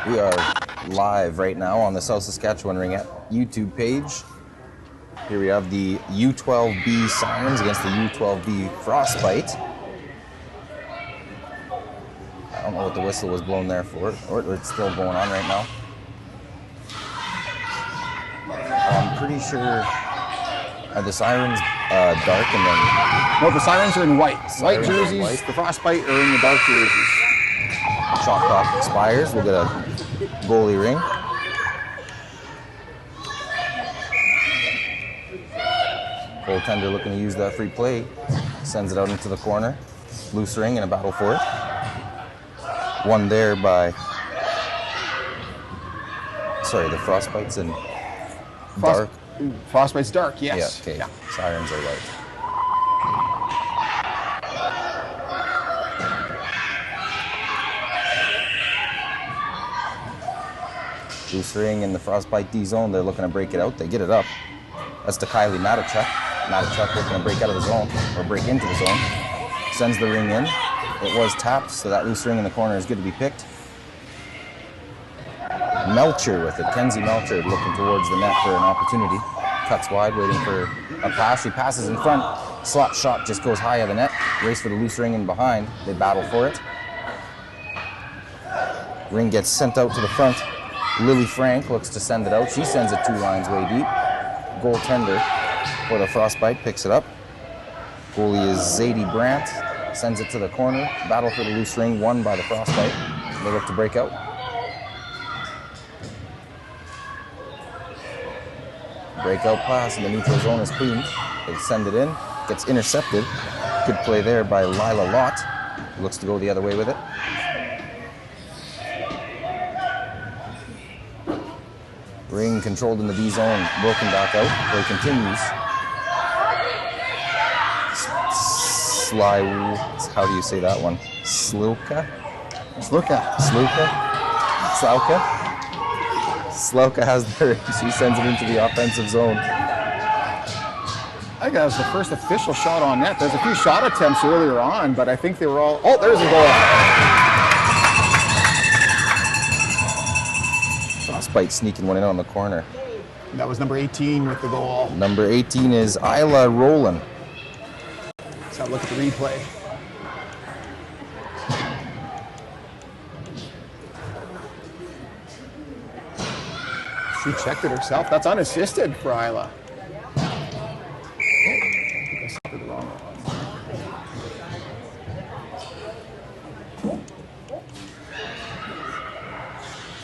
We are live right now on the South Saskatchewan Ringette YouTube page. Here we have the U12B Sirens against the U12B Frostbite. I don't know what the whistle was blown there for, or it's still going on right now. I'm pretty sure, are the Sirens dark and then... No, the Sirens are in white. White jerseys, white. the Frostbite are in the dark jerseys. Shot clock expires. We'll get a goalie ring. Goaltender looking to use that free play. Sends it out into the corner. Loose ring and a battle for it. One there by... Sorry, the Frostbite's in dark. Frostbite's dark, yes. Yeah, okay. Yeah. Sirens are white. Loose ring in the Frostbite D zone. They're looking to break it out. They get it up. That's to Kylie Matachuk. Matachuk looking to break out of the zone, or break into the zone. Sends the ring in. It was tapped, so that loose ring in the corner is good to be picked. Melcher with it. Kenzie Melcher looking towards the net for an opportunity. Cuts wide, waiting for a pass. She passes in front. Slot shot just goes high of the net. Race for the loose ring in behind. They battle for it. Ring gets sent out to the front. Lily Frank looks to send it out. She sends it 2 lines way deep. Goaltender for the Frostbite picks it up. Goalie is Zadie Brandt. Sends it to the corner. Battle for the loose ring, won by the Frostbite. They look to break out. Breakout pass in the neutral zone is cleaned. They send it in. Gets intercepted. Good play there by Lila Lott. Looks to go the other way with it. Ring controlled in the D zone, broken back out. Play continues. How do you say that one? Slauka? Slauka has the, she sends it into the offensive zone. I think that was the first official shot on net. There's a few shot attempts earlier on, but I think they were all... Oh, there's a goal. Frostbite sneaking one in on the corner. That was number 18 with the goal. Number 18 is Isla Rowland. Let's have a look at the replay. She checked it herself. That's unassisted for Isla. Oh, I think I said it wrong.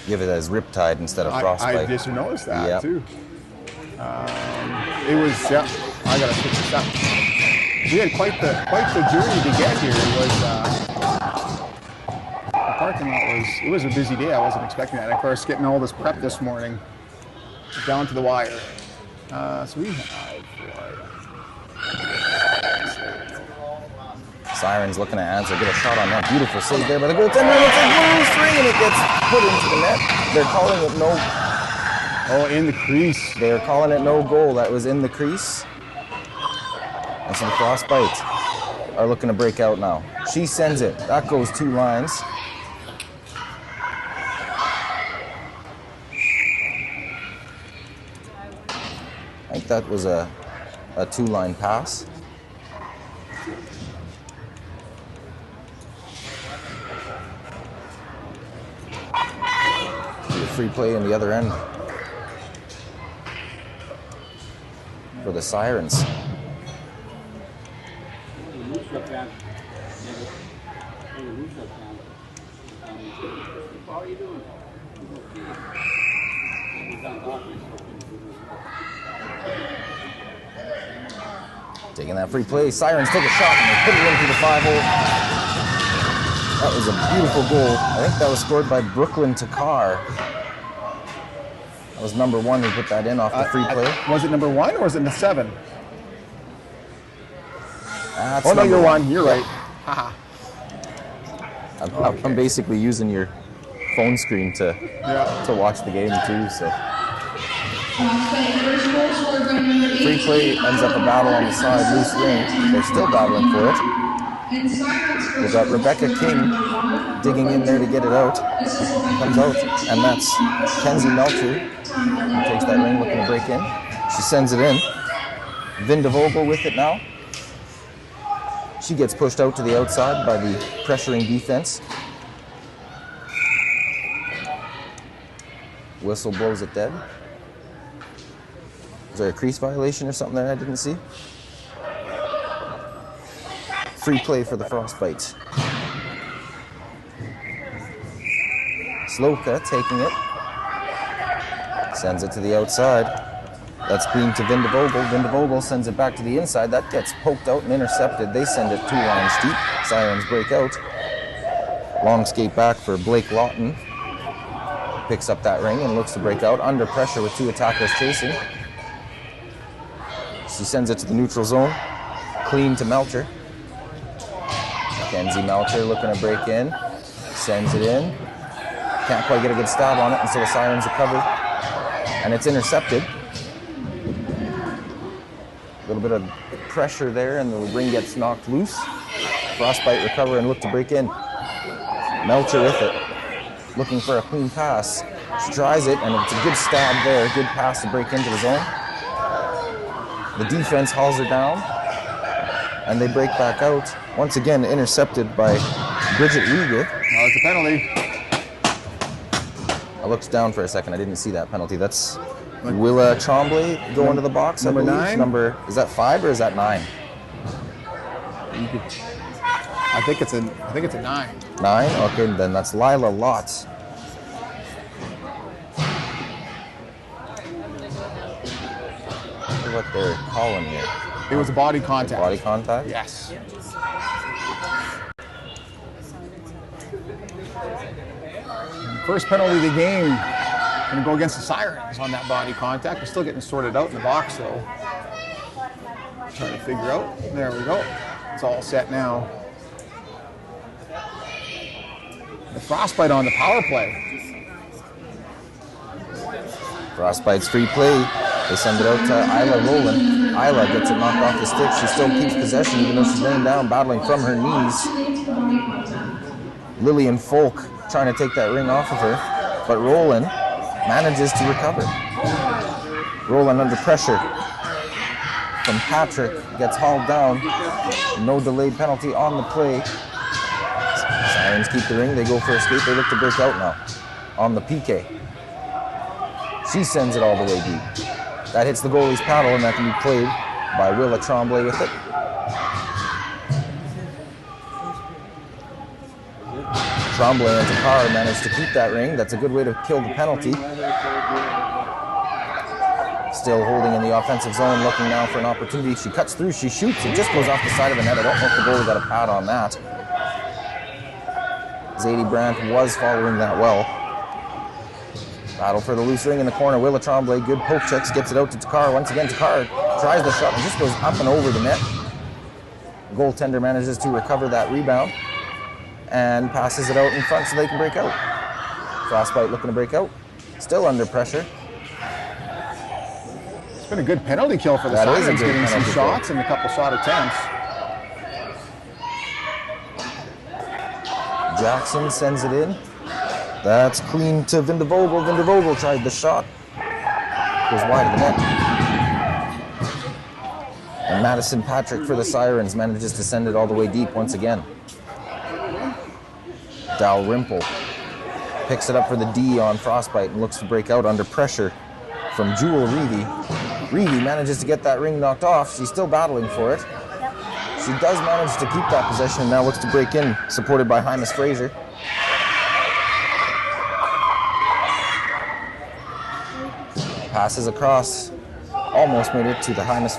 Give it as Riptide instead of Frostbite. I just noticed that too. It was, I gotta fix this up. We had quite the journey to get here. It was, the parking lot was a busy day. I wasn't expecting that. Of course, getting all this prep this morning, down to the wire. So we have Sirens looking to answer, get a shot on that. Beautiful save there by the goaltender. It's a loose ring and it gets put into the net. They're calling it no. Oh, in the crease. They're calling it no goal. That was in the crease. And so the Frostbite are looking to break out now. She sends it. That goes 2 lines. I think that was a 2-line pass. Free play in the other end for the Sirens. Taking that free play, Sirens take a shot and they put it into the 5-hole. That was a beautiful goal. I think that was scored by Brooklyn Takar. That was number 1 who put that in off the free play. Was it number 1 or was it the 7? Oh no, you're 1. You're right. Haha. I'm basically using your phone screen to watch the game too. So free play ends up a battle on the side, loose ring. They're still battling for it. We've got Rebecca King digging in there to get it out. Comes out, and that's Kenzie Melcher. Takes that ring, looking to break in. She sends it in. Vinda Vogel with it now. She gets pushed out to the outside by the pressuring defense. Whistle blows it dead. Is there a crease violation or something there I didn't see? Free play for the Frostbite. Sloka taking it. Sends it to the outside. That's clean to Vinda Vogel. Vinda Vogel sends it back to the inside. That gets poked out and intercepted. They send it 2 lines deep. Sirens break out. Long skate back for Blake Lawton. Picks up that ring and looks to break out. Under pressure with 2 attackers chasing. She sends it to the neutral zone. Clean to Melcher. Kenzie Melcher looking to break in. Sends it in. Can't quite get a good stab on it until the Sirens recover. And it's intercepted. A little bit of pressure there and the ring gets knocked loose. Frostbite recover and look to break in. Melcher with it. Looking for a clean pass. She tries it and it's a good stab there. Good pass to break into the zone. The defense hauls her down. And they break back out. Once again intercepted by Bridget Rieger. Oh, it's a penalty. I looked down for a second. I didn't see that penalty. That's Willa Tremblay going to the box. Number 9. Is that 5 or is that 9? I think it's a 9. 9? Okay, then that's Lila Lott. I wonder what they're calling here. It was a body contact. Body contact? Yes. First penalty of the game. Going to go against the Sirens on that body contact. We're still getting sorted out in the box, though. Trying to figure out. There we go. It's all set now. The Frostbite on the power play. Frostbite's free play. They send it out to Isla Rowland. Isla gets it knocked off the stick. She still keeps possession even though she's laying down, battling from her knees. Lillian Folk trying to take that ring off of her, but Rowland manages to recover. Rowland under pressure from Patrick, gets hauled down. No delayed penalty on the play. Sirens keep the ring, they go for a skate, they look to break out now on the PK. She sends it all the way deep. That hits the goalie's paddle and that can be played by Willa Tremblay with it. Tremblay and Takar managed to keep that ring. That's a good way to kill the penalty. Still holding in the offensive zone, looking now for an opportunity. She cuts through, she shoots, it just goes off the side of the net. I don't know if the goalie got a pad on that. Zadie Brandt was following that well. Battle for the loose ring in the corner. Willa Tremblay, good poke checks, gets it out to Takar. Once again, Takar tries the shot and just goes up and over the net. Goaltender manages to recover that rebound and passes it out in front so they can break out. Frostbite looking to break out. Still under pressure. It's been a good penalty kill for the Sirens, getting some shots and a couple shot attempts. Jackson sends it in. That's clean to Vinda Vogel. Vinda Vogel tried the shot. Goes wide of the net. And Madison Patrick for the Sirens manages to send it all the way deep once again. Dalrymple picks it up for the D on Frostbite and looks to break out under pressure from Jewel Reevy. Reevy manages to get that ring knocked off. She's still battling for it. She does manage to keep that possession and now looks to break in, supported by Hymas Fraser. Passes across, almost made it to the Hymas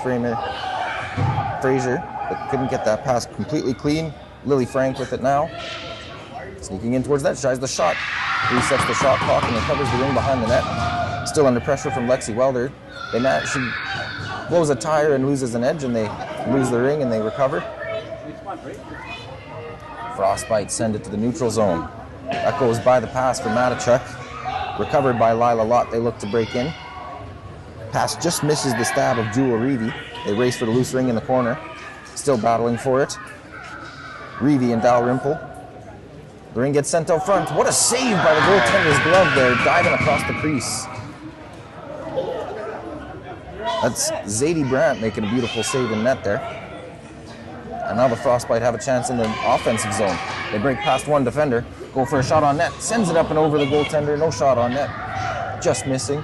Fraser, but couldn't get that pass completely clean. Lily Frank with it now. Sneaking in towards that, tries the shot. Resets the shot clock and recovers the ring behind the net. Still under pressure from Lexi Welder. She blows a tire and loses an edge and they lose the ring and they recover. Frostbite send it to the neutral zone. That goes by the pass for Matichuk. Recovered by Lila Lott, they look to break in. Pass just misses the stab of Jewel Reevy. They race for the loose ring in the corner. Still battling for it. Reedy and Dalrymple. The ring gets sent out front. What a save by the goaltender's glove there, diving across the crease. That's Zadie Brandt making a beautiful save in net there. And now the Frostbite have a chance in the offensive zone. They break past one defender, go for a shot on net, sends it up and over the goaltender, no shot on net, just missing.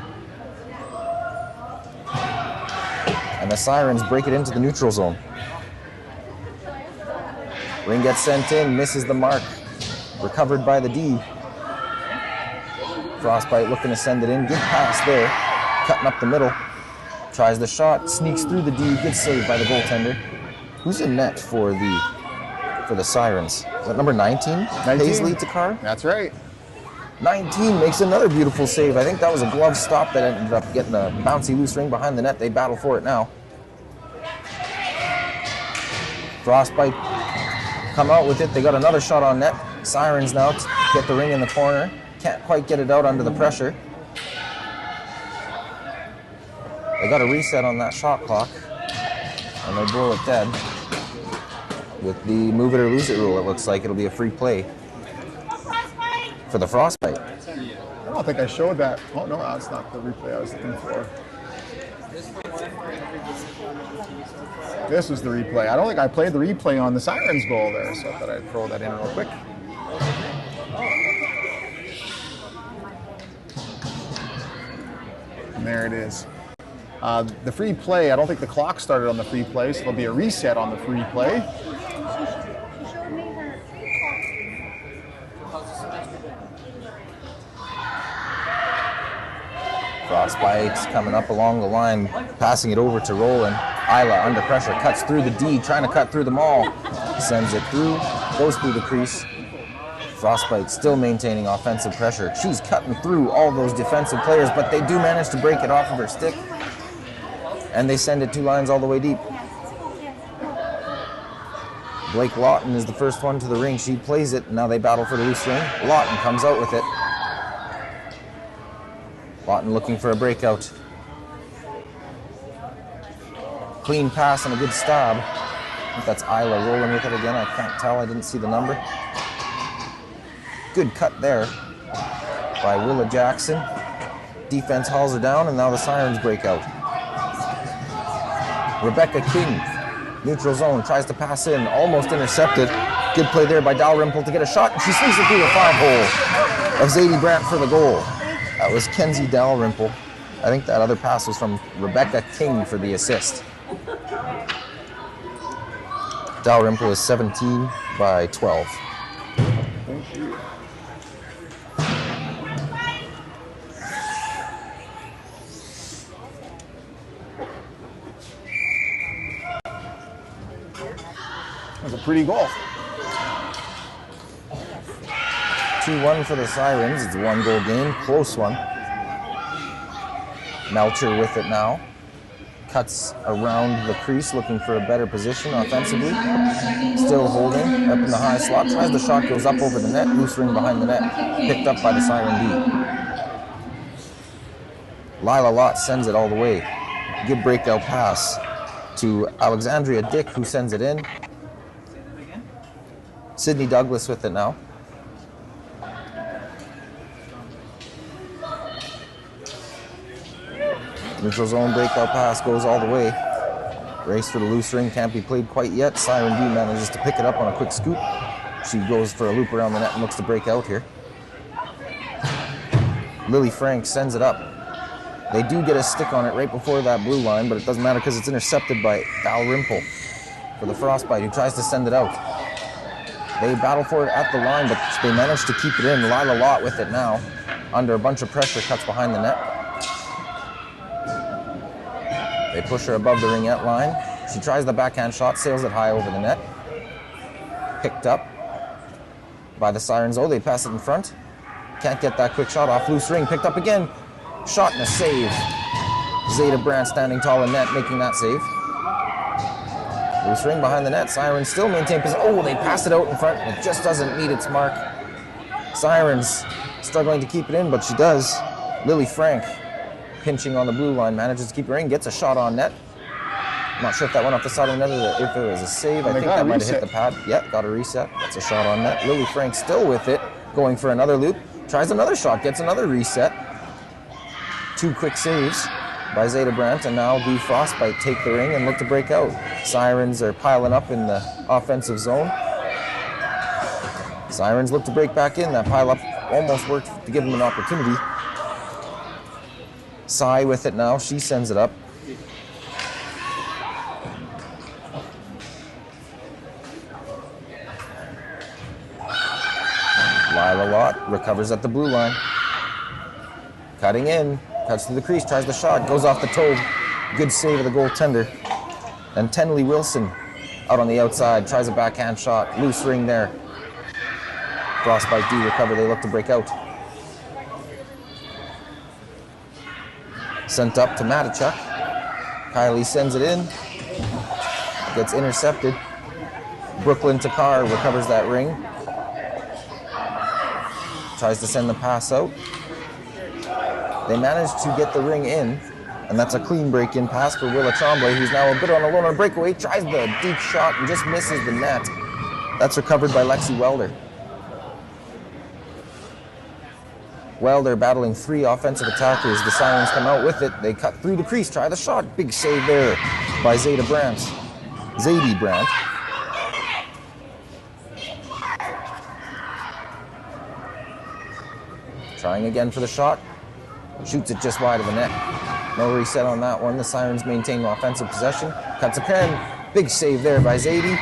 And the Sirens break it into the neutral zone. Ring gets sent in, misses the mark, recovered by the D. Frostbite looking to send it in, good pass there, cutting up the middle. Tries the shot, sneaks through the D, good save by the goaltender. Who's in net for the Sirens? Is that number 19? Paisley Takar? That's right. 19 makes another beautiful save. I think that was a glove stop that ended up getting a bouncy loose ring behind the net. They battle for it now. Frostbite come out with it. They got another shot on net. Sirens now get the ring in the corner. Can't quite get it out under the pressure. They got a reset on that shot clock, and they blow it dead. With the move it or lose it rule, it looks like it'll be a free play for the Frostbite. I don't think I showed that. Oh, no, that's not the replay I was looking for. This was the replay. I don't think I played the replay on the Sirens goal there, so I thought I'd throw that in real quick. And there it is. The free play, I don't think the clock started on the free play, so there'll be a reset on the free play. Frostbite's coming up along the line, passing it over to Roland. Isla under pressure, cuts through the D, trying to cut through them all. Sends it through, goes through the crease. Frostbite still maintaining offensive pressure. She's cutting through all those defensive players, but they do manage to break it off of her stick. And they send it 2 lines all the way deep. Blake Lawton is the first one to the ring. She plays it, and now they battle for the loose ring. Lawton comes out with it. Lawton looking for a breakout. Clean pass and a good stab. I think that's Isla rolling with it again. I can't tell, I didn't see the number. Good cut there by Willa Jackson. Defense hauls her down, and now the Sirens break out. Rebecca King, neutral zone, tries to pass in, almost intercepted. Good play there by Dalrymple to get a shot, and she sneaks it through the 5-hole of Zadie Brandt for the goal. That was Kenzie Dalrymple. I think that other pass was from Rebecca King for the assist. Dalrymple is 17 by 12. Thank you. That was a pretty goal. 2-1 for the Sirens. It's a 1-goal game, close one. Melcher with it now. Cuts around the crease, looking for a better position offensively. Still holding, up in the high slot. Tries the shot, goes up over the net. Loose ring behind the net. Picked up by the Siren D. Lila Lott sends it all the way. Good breakout pass to Alexandria Dick, who sends it in. Sydney Douglas with it now. Neutral zone breakout pass goes all the way. Race for the loose ring can't be played quite yet. Siren D manages to pick it up on a quick scoop. She goes for a loop around the net and looks to break out here. Lily Frank sends it up. They do get a stick on it right before that blue line, but it doesn't matter because it's intercepted by Dalrymple for the Frostbite, who tries to send it out. They battle for it at the line, but they manage to keep it in. Lila Lott with it now. Under a bunch of pressure, cuts behind the net. They push her above the ringette line. She tries the backhand shot, sails it high over the net. Picked up by the Sirens. Oh, they pass it in front. Can't get that quick shot off. Loose ring, picked up again. Shot and a save. Zeta Brandt standing tall in net, making that save. Loose ring behind the net. Sirens still maintain position. Oh, they pass it out in front, and it just doesn't meet its mark. Sirens struggling to keep it in, but she does. Lily Frank pinching on the blue line, manages to keep her in, gets a shot on net. I'm not sure if that went off the side of the net or if it was a save. I think that might have hit the pad. Yep, got a reset. That's a shot on net. Lily Frank still with it, going for another loop. Tries another shot, gets another reset. 2 quick saves by Zeta Brandt, and now the Frostbite take the ring and look to break out. Sirens are piling up in the offensive zone. Sirens look to break back in. That pile up almost worked to give them an opportunity. Sai with it now. She sends it up. Lila Lott recovers at the blue line. Cutting in. Cuts through the crease. Tries the shot. Goes off the toe. Good save of the goaltender. And Tenley Wilson out on the outside. Tries a backhand shot. Loose ring there. Frostbite do recover. They look to break out. Sent up to Matichuk. Kylie sends it in. Gets intercepted. Brooklyn Takar recovers that ring. Tries to send the pass out. They manage to get the ring in, and that's a clean break-in pass for Willa Tremblay, who's now a bit on a loner breakaway. Tries the deep shot and just misses the net. That's recovered by Lexi Welder. Welder battling 3 offensive attackers. The Sirens come out with it. They cut through the crease, try the shot. Big save there by Zadie Brandt. Trying again for the shot. Shoots it just wide of the net. No reset on that one. The Sirens maintain offensive possession. Cuts a pen. Big save there by Zadie.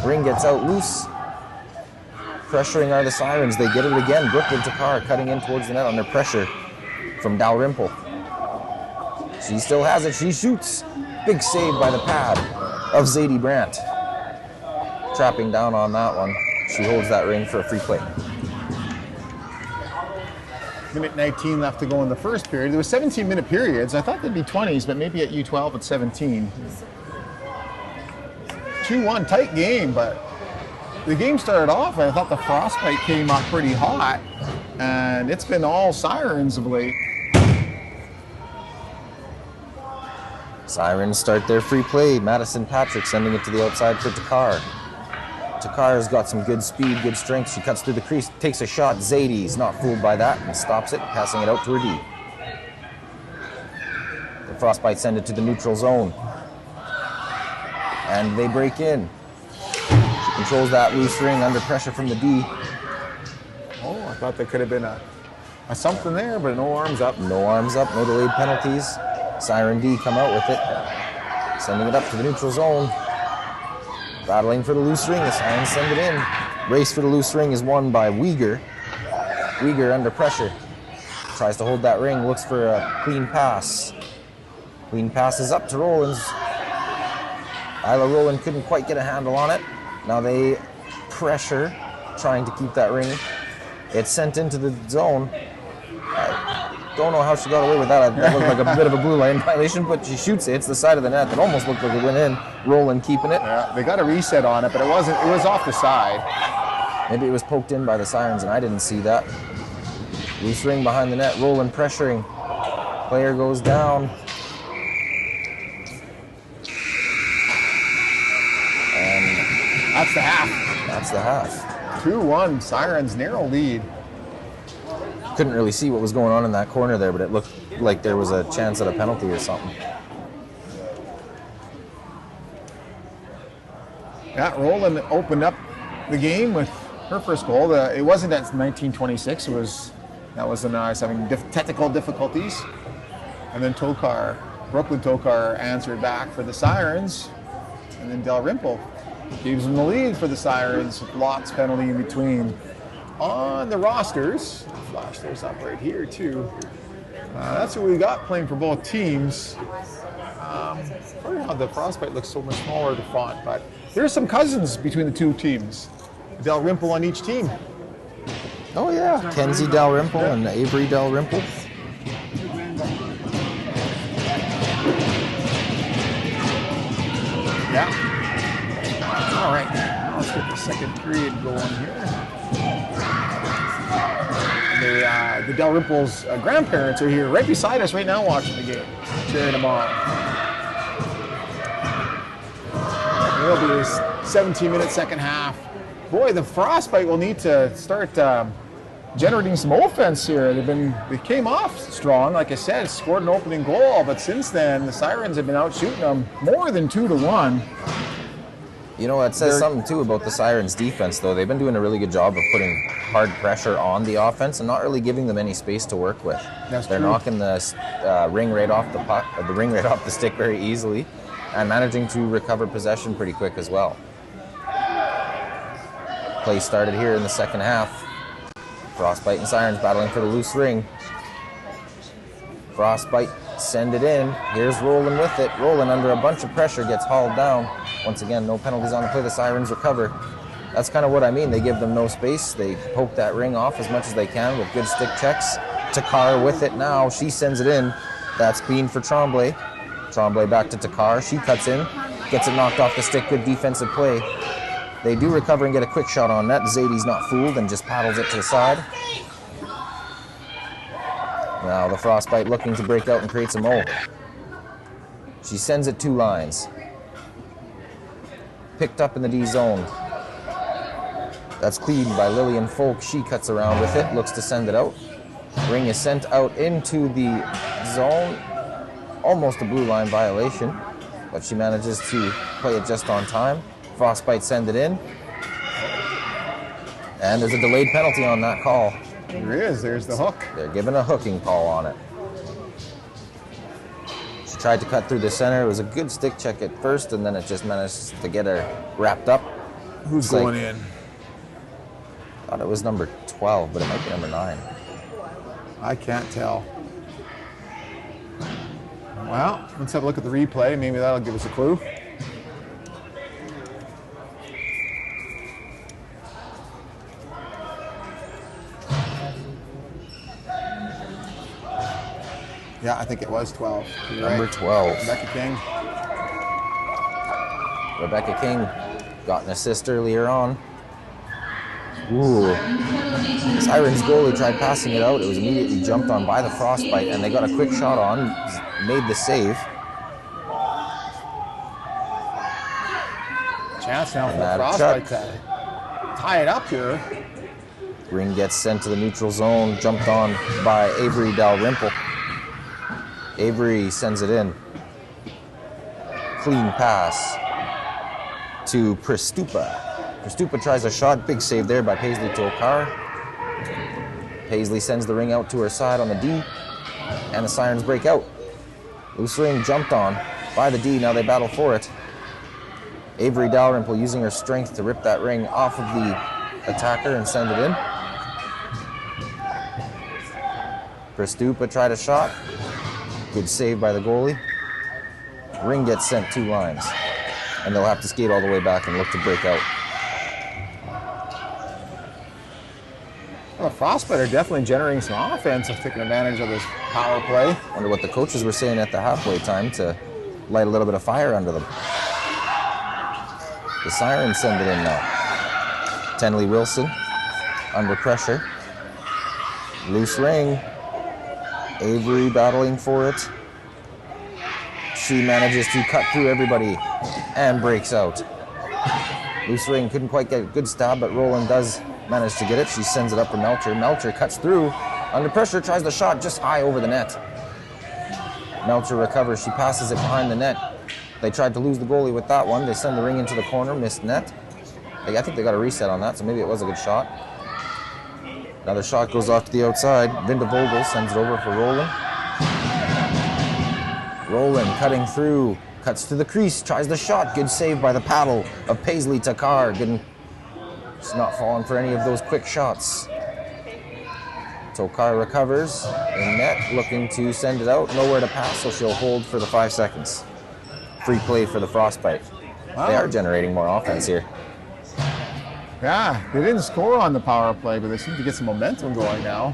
Ring gets out loose. Pressuring are the Sirens. They get it again. Brooklyn Takar cutting in towards the net under pressure from Dalrymple. She still has it. She shoots. Big save by the pad of Zadie Brandt. Trapping down on that one. She holds that ring for a free play. Minute 19 left to go in the first period. There was 17-minute periods. I thought they'd be 20s, but maybe at U12 it's 17. 2-1, tight game, but the game started off, and I thought the Frostbite came up pretty hot, and it's been all Sirens of late. Sirens start their free play. Madison Patrick sending it to the outside for Takar. Takar's got some good speed, good strength. She cuts through the crease, takes a shot. Zadie's not fooled by that and stops it, passing it out to her D. The Frostbite send it to the neutral zone. And they break in. She controls that loose ring under pressure from the D. Oh, I thought there could have been a something there, but no arms up. No arms up, no delayed penalties. Siren D come out with it. Sending it up to the neutral zone. Battling for the loose ring, the Sirens send it in. Race for the loose ring is won by Uyghur. Uyghur under pressure. Tries to hold that ring, looks for a clean pass. Clean pass is up to Rollins. Isla Rowland couldn't quite get a handle on it. Now they pressure, trying to keep that ring. It's sent into the zone. I don't know how she got away with that. That looked like a bit of a blue line violation, but she shoots it. It's the side of the net. It almost looked like it went in. Rowland keeping it. Yeah, they got a reset on it, but it wasn't. It was off the side. Maybe it was poked in by the Sirens, and I didn't see that. Loose ring behind the net. Rowland pressuring. Player goes down. And that's the half. That's the half. 2-1. Sirens narrow lead. Couldn't really see what was going on in that corner there, but it looked like there was a chance at a penalty or something. Yeah, Rowland opened up the game with her first goal. It wasn't at 1926. That was when I was having technical difficulties. And then Brooklyn Tokar answered back for the Sirens. And then Dalrymple gives them the lead for the Sirens with Lott's penalty in between. On the rosters, flash those up right here too. That's what we got playing for both teams. Funny how the Frostbite looks so much smaller, the font, but there's some cousins between the two teams. Dalrymple on each team. Oh yeah, Kenzie Dalrymple and Avery Dalrymple. Yeah. All right, let's get the second period going here. The Dalrymple's grandparents are here right beside us right now watching the game, cheering them on. It'll be a 17-minute second half. Boy, the Frostbite will need to start generating some offense here. They came off strong, like I said, scored an opening goal, but since then the Sirens have been out shooting them more than 2-1. You know, it says something too about the Sirens defense, though. They've been doing a really good job of putting hard pressure on the offense and not really giving them any space to work with. They're knocking the ring right off the ring right off the stick very easily, and managing to recover possession pretty quick as well. Play started here in the second half. Frostbite and Sirens battling for the loose ring. Frostbite send it in. Here's Roland with it. Roland under a bunch of pressure gets hauled down. Once again, no penalties on the play. The Sirens recover. That's kind of what I mean. They give them no space. They poke that ring off as much as they can with good stick checks. Takar with it now. She sends it in. That's Bean for Tremblay. Tremblay back to Takar. She cuts in. Gets it knocked off the stick. Good defensive play. They do recover and get a quick shot on net. Zadie's not fooled and just paddles it to the side. Now the Frostbite looking to break out and create some O. She sends it 2 lines. Picked up in the D zone. That's cleaned by Lillian Folk. She cuts around with it, looks to send it out. Ring is sent out into the zone. Almost a blue line violation, but she manages to play it just on time. Frostbite send it in. And there's a delayed penalty on that call. There is. There's the hook. They're giving a hooking call on it. She tried to cut through the center. It was a good stick check at first, and then it just managed to get her wrapped up. Who's going in? I thought it was number 12, but it might be number 9. I can't tell. Well, let's have a look at the replay. Maybe that'll give us a clue. Yeah, I think it was 12. You're Number right. 12. Rebecca King. Rebecca King got an assist earlier on. Ooh. Sirens goalie tried passing it out. It was immediately jumped on by the Frostbite, and they got a quick shot on, made the save. Chance now for the Frostbite to tie it up here. Ring gets sent to the neutral zone, jumped on by Avery Dalrymple. Avery sends it in. Clean pass to Pristupa. Pristupa tries a shot. Big save there by Paisley Tokar. Paisley sends the ring out to her side on the D, and the Sirens break out. Loose ring jumped on by the D. Now they battle for it. Avery Dalrymple using her strength to rip that ring off of the attacker and send it in. Pristupa tried a shot. Good save by the goalie. Ring gets sent 2 lines, and they'll have to skate all the way back and look to break out. Well, the Frostbite are definitely generating some offense of taking advantage of this power play. Wonder what the coaches were saying at the halfway time to light a little bit of fire under them. The Sirens send it in now. Tenley Wilson under pressure. Loose ring. Avery battling for it. She manages to cut through everybody and breaks out. Loose ring couldn't quite get a good stab, but Roland does manage to get it. She sends it up for Melcher. Melcher cuts through. Under pressure, tries the shot just high over the net. Melcher recovers. She passes it behind the net. They tried to lose the goalie with that one. They send the ring into the corner, missed net. I think they got a reset on that, so maybe it was a good shot. Another shot goes off to the outside. Vinda Vogel sends it over for Roland. Roland cutting through, cuts to the crease, tries the shot. Good save by the paddle of Paisley Takar. She's not falling for any of those quick shots. Tokar recovers in net, looking to send it out. Nowhere to pass, so she'll hold for the 5 seconds. Free play for the Frostbite. Wow. They are generating more offense here. Yeah, they didn't score on the power play, but they seem to get some momentum going now.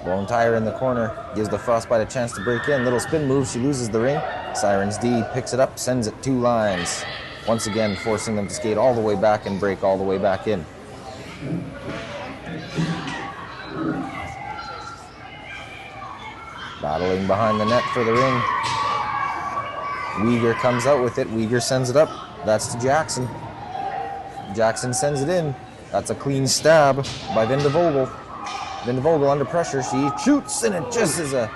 Lone tire in the corner gives the Frostbite a chance to break in. Little spin move, she loses the ring. Sirens D picks it up, sends it 2 lines. Once again, forcing them to skate all the way back and break all the way back in. Battling behind the net for the ring. Uyghur comes out with it. Uyghur sends it up. That's to Jackson. Jackson sends it in. That's a clean stab by Vindevogel. Vindevogel under pressure. She shoots, and it just is a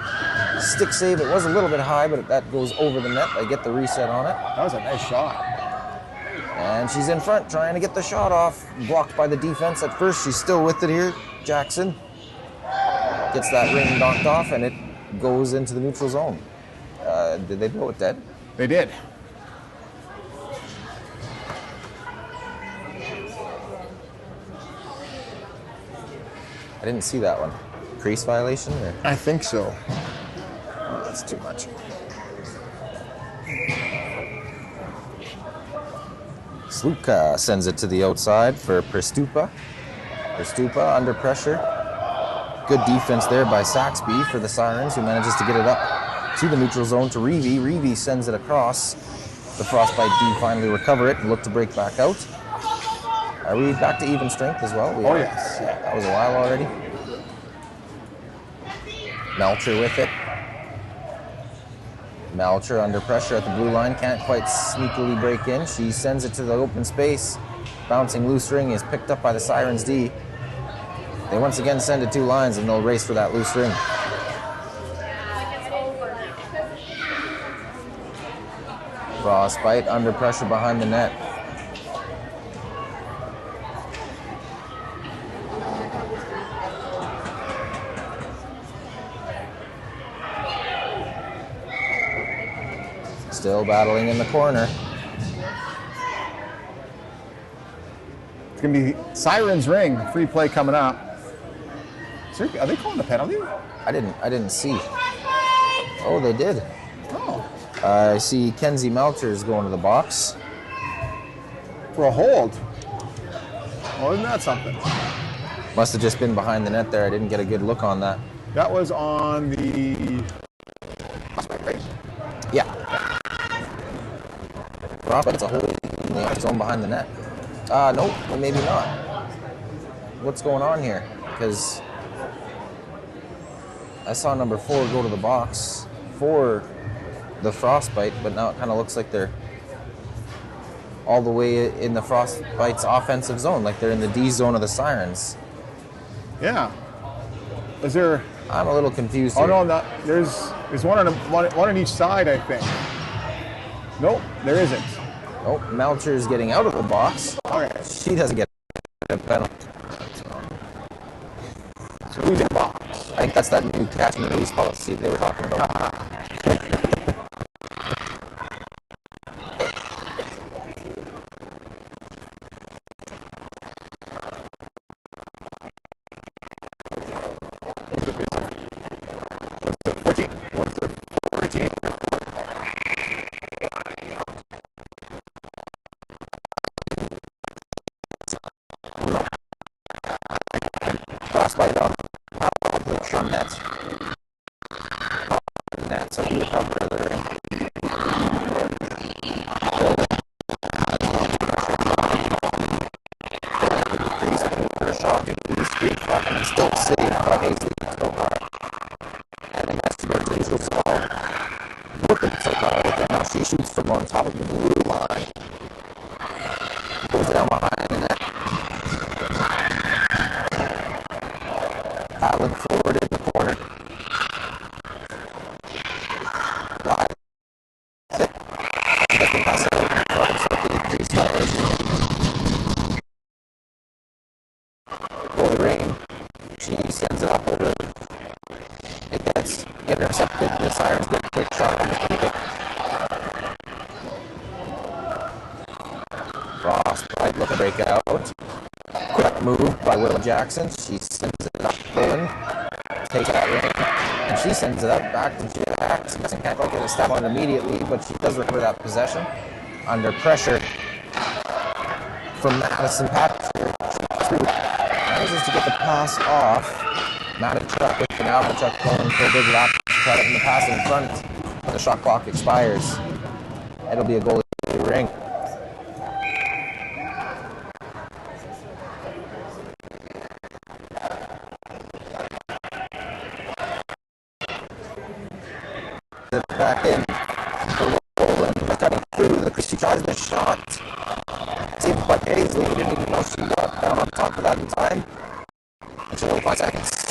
stick save. It was a little bit high, but that goes over the net. I get the reset on it. That was a nice shot. And she's in front trying to get the shot off. Blocked by the defense at first. She's still with it here. Jackson gets that ring knocked off, and it goes into the neutral zone. Did they blow it dead? They did. I didn't see that one. Crease violation? Or? I think so. Oh, that's too much. Sluka sends it to the outside for Perstupa. Perstupa under pressure. Good defense there by Saxby for the Sirens, who manages to get it up to the neutral zone to Reeve. Reeve sends it across. The Frostbite D finally recover it and look to break back out. Are we back to even strength as well? Oh, yes. Yeah, that was a while already. Melcher with it. Melcher under pressure at the blue line, can't quite sneakily break in. She sends it to the open space. Bouncing loose ring is picked up by the Sirens D. They once again send it 2 lines, and they'll race for that loose ring. Frostbite under pressure behind the net. Still battling in the corner. It's going to be Sirens ring. Free play coming up. Are they calling a penalty? I didn't see. Oh, they did. Oh. I see Kenzie Melcher is going to the box. For a hold. Oh, isn't that something? Must have just been behind the net there. I didn't get a good look on that. That was on the... Yeah. But it's a hold in the zone behind the net. Nope, maybe not. What's going on here? Because I saw number 4 go to the box for the Frostbite, but now it kind of looks like they're all the way in the Frostbite's offensive zone, like they're in the D zone of the Sirens. Yeah. Is there... I'm a little confused Oh, here. no, not, there's one on each side, I think. Nope, there isn't. Oh, Melcher is getting out of the box. Okay. She doesn't get a penalty. So who's in the box? I think that's that new catch and release policy they were talking about. Frostbite off the net. Net, so we cover the ring. And still sitting by Hazley so far. And then that's the neutral zone. Working so far with it. Now she shoots from on top of the blue line. Goes down behind the net. Paddling forward in the corner. Wide. Thick. That's the pass over. Goalie Ring. She sends it up over. It gets intercepted. The Sirens get a quick shot on the kick. Frostbite looking to break out. Quick move by Will Jackson. She sends it up in. Take that ring. And she sends it up back to Jackson. Can't quite get a step on it immediately, but she does recover that possession. Under pressure from Madison Patrick. Manages to get the pass off. Matichuk with the Matichuk going for a big lap. Try to get the pass in front. The shot clock expires. It'll be a goalie Ring. back in. Roland cutting through. She tries the shot. Saved by Paisley. Didn't even know she got down on top of that in time. Actually, only 5 seconds.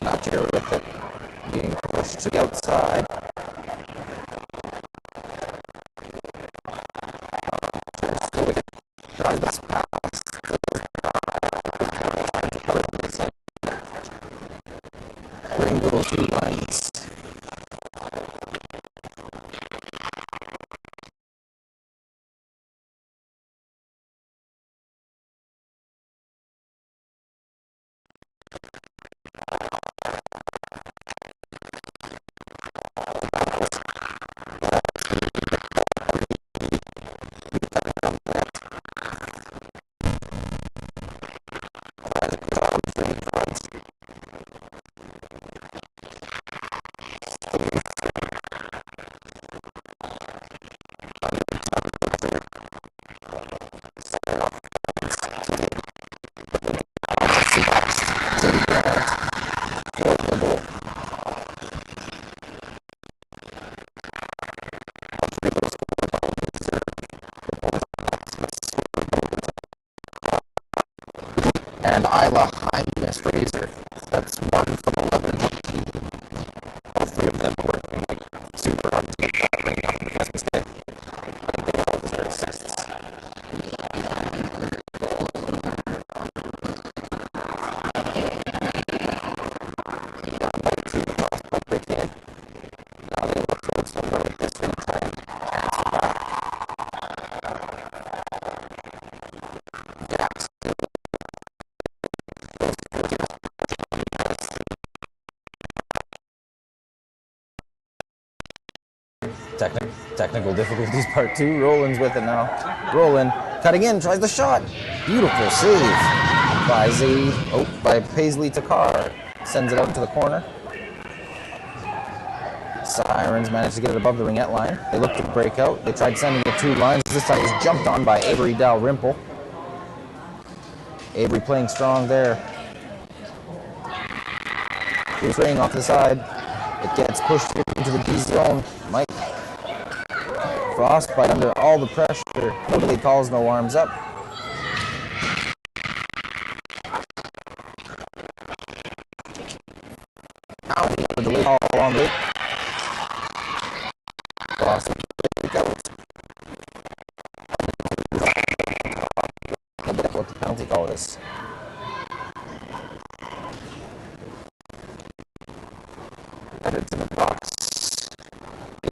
Not here with it. Being pushed to the outside. Tries this pass. Ring goes 2 lines. And Isla Hymas Fraser. That's 1 from 11. All 3 of them working like super hard to get that ring off the first mistake. I think they all deserve assists. Back to the Frostbite break in. Now they look for somewhere like this in time. Chance back. Gaps. Technical difficulties part 2. Roland's with it now. Roland cutting in, tries the shot. Beautiful save by Paisley to Carr. Sends it out to the corner. Sirens managed to get it above the ringette line. They looked to break out. They tried sending it 2 lines. This time it was jumped on by Avery Dalrymple. Avery playing strong there. Loose ring off to the side. It gets pushed into the D zone. Mike. Frostbite under all the pressure. Nobody calls, no arms up. Now we have a delay call on it. Frostbite out. What the penalty call is. Headed to the box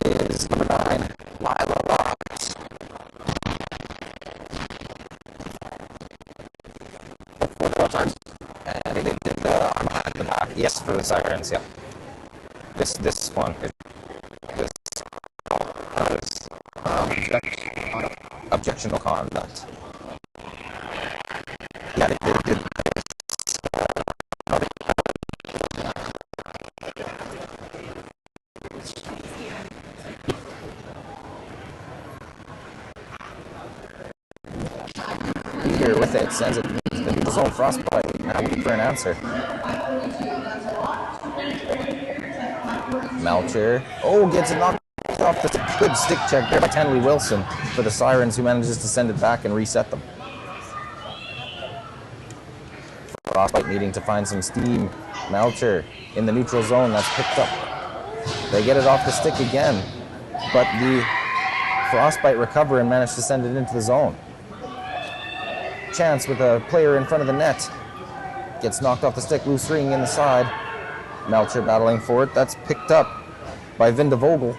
is number 9, Lila Locks. 4 times. And they did the arm behind the back. Yes, for the Sirens, yeah. This one. This objectionable conduct. Yeah, they did. Here with it, sends it into the zone. Frostbite now waiting for an answer. Melcher, gets it knocked off. That's a good stick check there by Tenley Wilson for the Sirens, who manages to send it back and reset them. Frostbite needing to find some steam. Melcher in the neutral zone, that's picked up. They get it off the stick again, but the Frostbite recover and manage to send it into the zone. Chance with a player in front of the net. Gets knocked off the stick, loose ring in the side. Melcher battling for it. That's picked up by Vinda Vogel.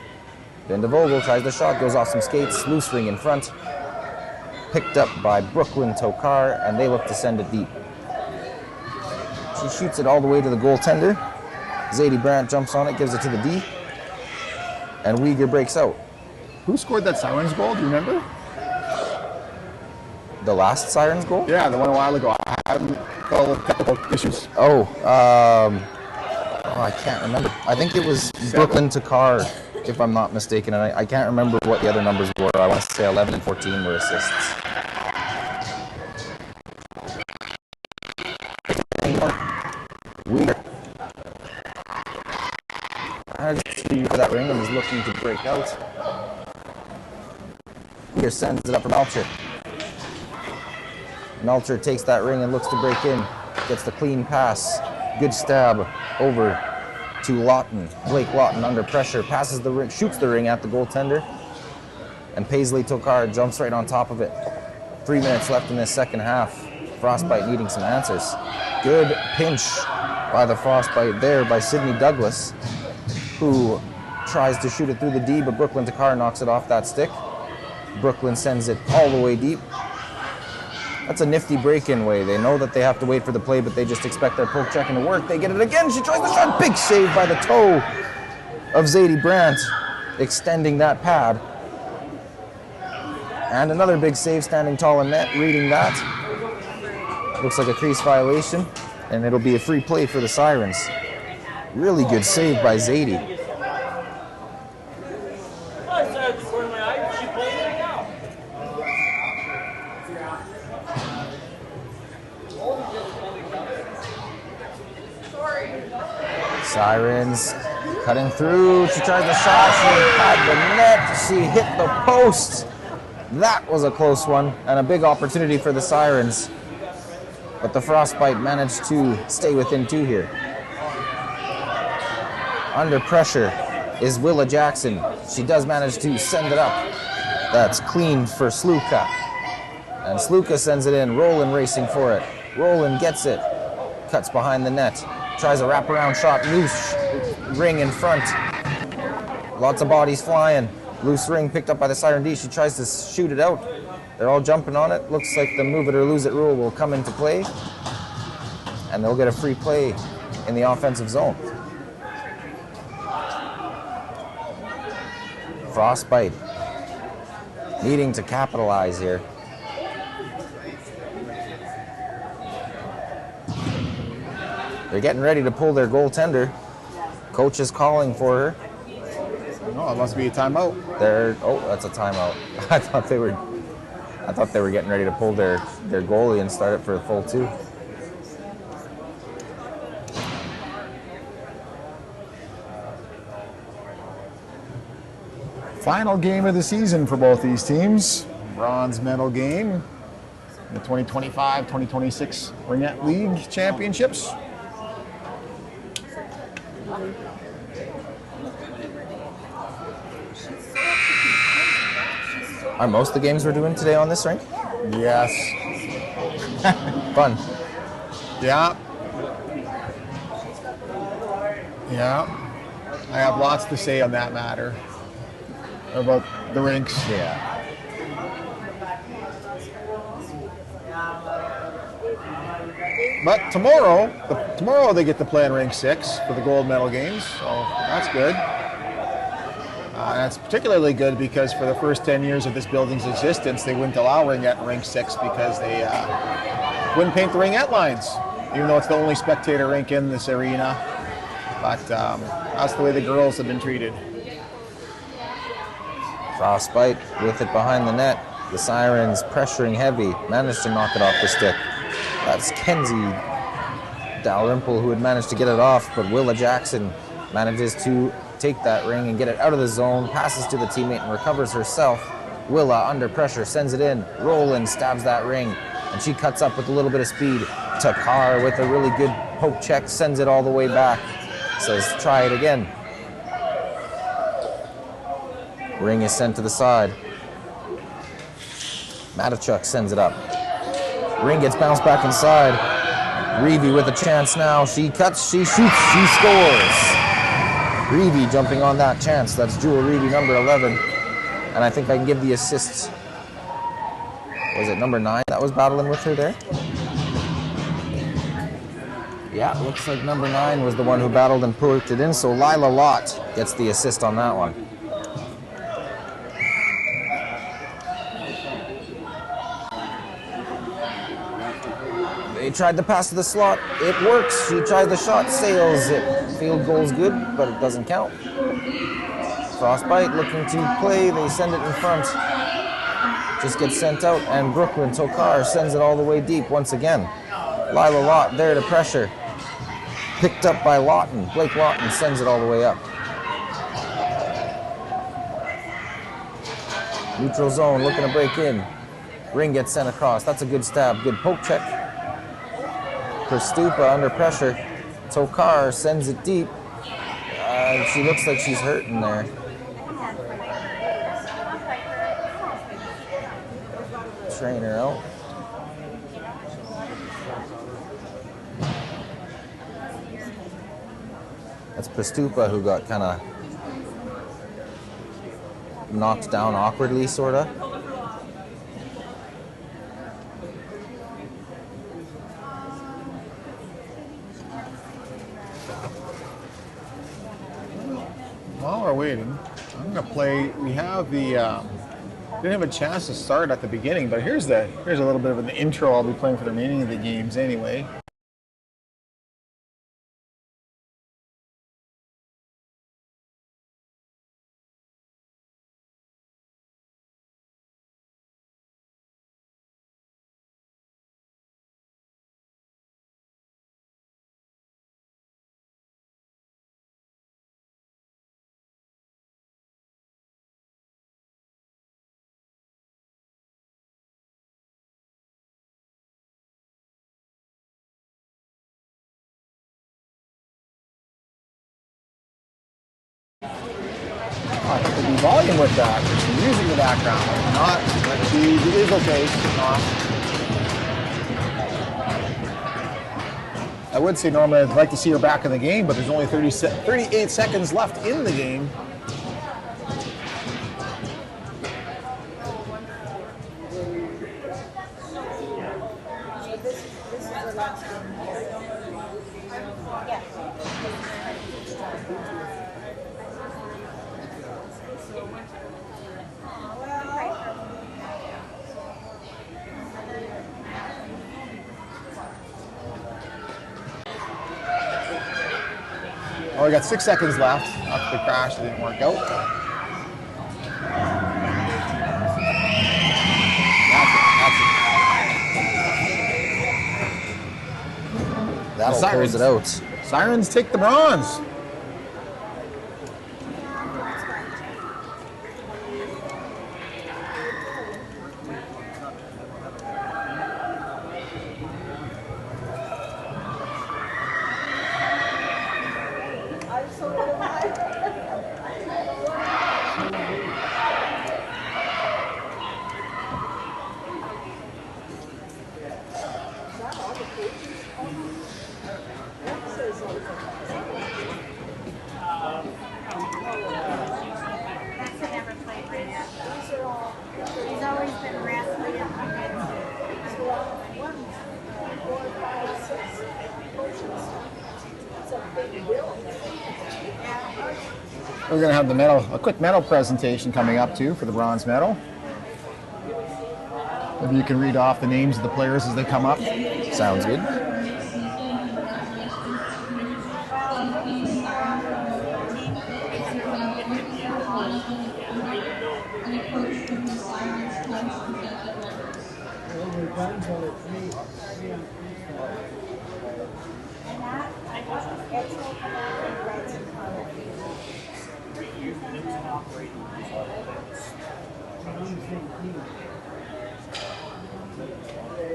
Vinda Vogel tries the shot, goes off some skates, loose ring in front. Picked up by Brooklyn Tokar, and they look to send it deep. She shoots it all the way to the goaltender. Zadie Brandt jumps on it, gives it to the D. And Uyghur breaks out. Who scored that Sirens goal? Do you remember? The last Sirens goal? Yeah, the one a while ago. I had a couple of technical issues. I can't remember. I think it was Brooklyn to Carr, if I'm not mistaken. And I can't remember what the other numbers were. I want to say 11 and 14 were assists. Weir. As for that ring and is looking to break out. Weir sends it up for Melcher. Melcher takes that ring and looks to break in. Gets the clean pass. Good stab over to Lawton. Blake Lawton under pressure. Passes the ring, shoots the ring at the goaltender. And Paisley Tokar jumps right on top of it. 3 minutes left in this second half. Frostbite needing some answers. Good pinch by the Frostbite there by Sidney Douglas, who tries to shoot it through the D, but Brooklyn Tokar knocks it off that stick. Brooklyn sends it all the way deep. That's a nifty break-in way. They know that they have to wait for the play, but they just expect their poke checking to work. They get it again. She tries the shot. Big save by the toe of Zadie Brandt, extending that pad. And another big save, standing tall in net, reading that. Looks like a crease violation, and it'll be a free play for the Sirens. Really good save by Zadie. Sirens cutting through. She tries the shot. She had the net. She hit the post. That was a close one and a big opportunity for the Sirens. But the Frostbite managed to stay within two here. Under pressure is Willa Jackson. She does manage to send it up. That's clean for Sluka. And Sluka sends it in. Roland racing for it. Roland gets it. Cuts behind the net. Tries a wraparound shot. Loose ring in front. Lots of bodies flying. Loose ring picked up by the Siren D. She tries to shoot it out. They're all jumping on it. Looks like the move it or lose it rule will come into play. And they'll get a free play in the offensive zone. Frostbite needing to capitalize here. They're getting ready to pull their goaltender. Coach is calling for her. Oh, it must be a timeout. That's a timeout. I thought they were getting ready to pull their goalie and start it for a full two. Final game of the season for both these teams. Bronze medal game. The 2025-2026 Ringette League Championships. Are most of the games we're doing today on this rink? Yes. Fun. Yeah. Yeah. I have lots to say on that matter. About the rinks. Yeah. But tomorrow they get to play in Rink 6 for the gold medal games, so that's good. That's particularly good because for the first 10 years of this building's existence, they wouldn't allow Ringette in Rink 6 because they wouldn't paint the Ringette lines, even though it's the only spectator rink in this arena. But that's the way the girls have been treated. Frostbite with it behind the net. The Sirens pressuring heavy, managed to knock it off the stick. That's Kenzie Dalrymple who had managed to get it off, but Willa Jackson manages to take that ring and get it out of the zone, passes to the teammate and recovers herself. Willa under pressure sends it in. Roland stabs that ring and she cuts up with a little bit of speed. Takar with a really good poke check sends it all the way back. Says try it again. Ring is sent to the side. Matichuk sends it up. Ring gets bounced back inside. Reevy with a chance now. She cuts, she shoots, she scores. Reevy jumping on that chance. That's Jewel Reevy, number 11. And I think I can give the assist. Was it number 9 that was battling with her there? Yeah, looks like number 9 was the one who battled and poked it in. So Lila Lott gets the assist on that one. They tried the pass to the slot. It works. She tries the shot, sails it. Field goal's good, but it doesn't count. Frostbite looking to play. They send it in front. Just gets sent out, and Brooklyn Tokar sends it all the way deep once again. Lila Lott there to pressure. Picked up by Lawton. Blake Lawton sends it all the way up. Neutral zone, looking to break in. Ring gets sent across. That's a good stab. Good poke check. Prastupa under pressure. Tokar sends it deep. She looks like she's hurting there. Trainer out. That's Prastupa who got kind of knocked down awkwardly, sort of. While we're waiting, I'm going to play. We have the. Didn't have a chance to start at the beginning, but here's a little bit of an intro I'll be playing for the remaining of the games anyway. Could be volume with that. There's some music in the background. Not, but she is okay. I would say normally I'd like to see her back in the game, but there's only 38 seconds left in the game. Oh, we got 6 seconds left after the crash. It didn't work out. That'll close it out. Sirens take the bronze. We're going to have the medal, a quick medal presentation coming up too for the bronze medal. Maybe you can read off the names of the players as they come up. Sounds good.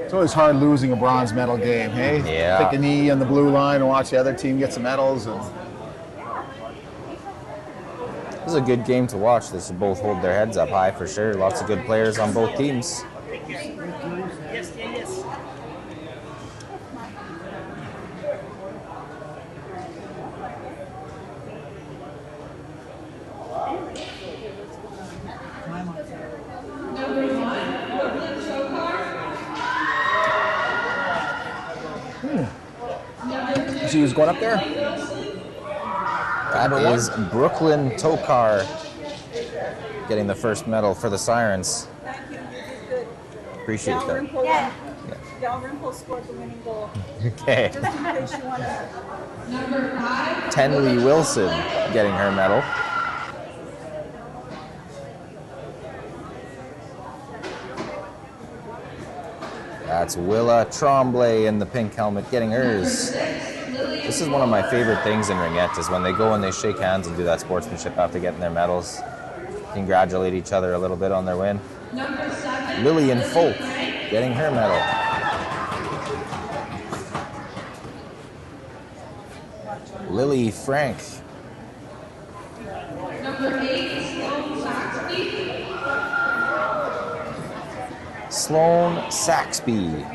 It's always hard losing a bronze medal game, hey? Yeah. Take a knee on the blue line and watch the other team get some medals. And This is a good game to watch. They should both hold their heads up high for sure. Lots of good players on both teams. See who's going up there? That is Brooklyn Tokar getting the first medal for the Sirens. Appreciate that. Yeah. Yeah. Dalrymple scored the winning goal. Okay. Just in case you want to. Tenley Wilson getting her medal. That's Willa Tremblay in the pink helmet getting hers. This is one of my favorite things in Ringette is when they go and they shake hands and do that sportsmanship after getting their medals. Congratulate each other a little bit on their win. Lillian Folk getting her medal. Lily Frank. Sloan Saxby.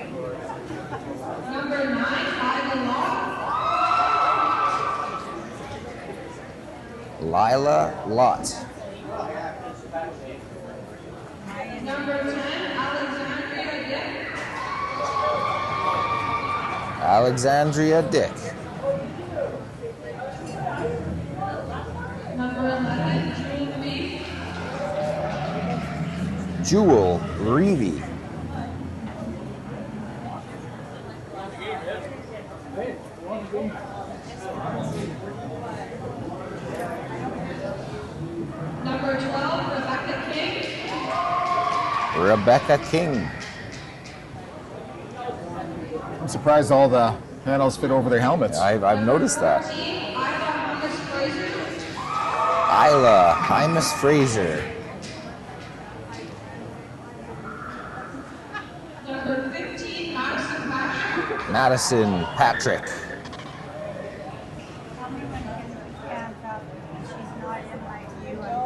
Lila Lott. Alexandria Dick. Jewel Reevy. Number 12, Rebecca King. Rebecca King. I'm surprised all the handles fit over their helmets. I've noticed that. Isla Hymus Fraser. Number 15, Madison Patrick.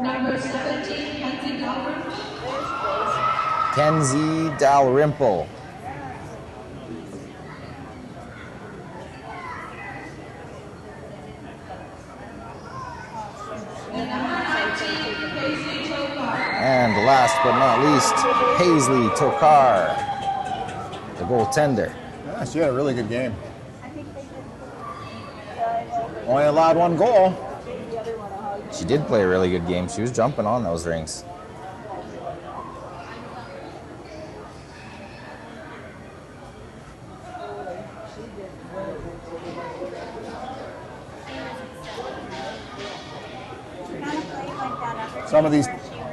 Number 17, Kenzie Dalrymple. Kenzie Dalrymple. And last but not least, Paisley Tokar, the goaltender. Yeah, she had a really good game. Only allowed one goal. She did play a really good game. She was jumping on those rings.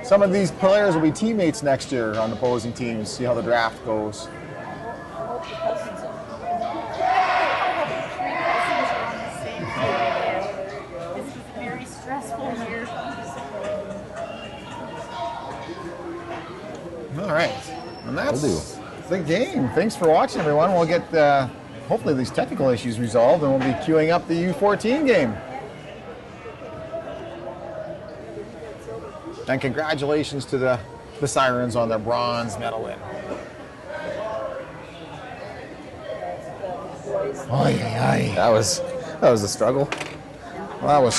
Some of these players will be teammates next year on opposing teams. See how the draft goes. This is a very stressful year. All right, and that's Will do. the game. Thanks for watching, everyone. We'll get hopefully these technical issues resolved, and we'll be queuing up the U14 game. And congratulations to the Sirens on their bronze medal win. That was a struggle. Well, that was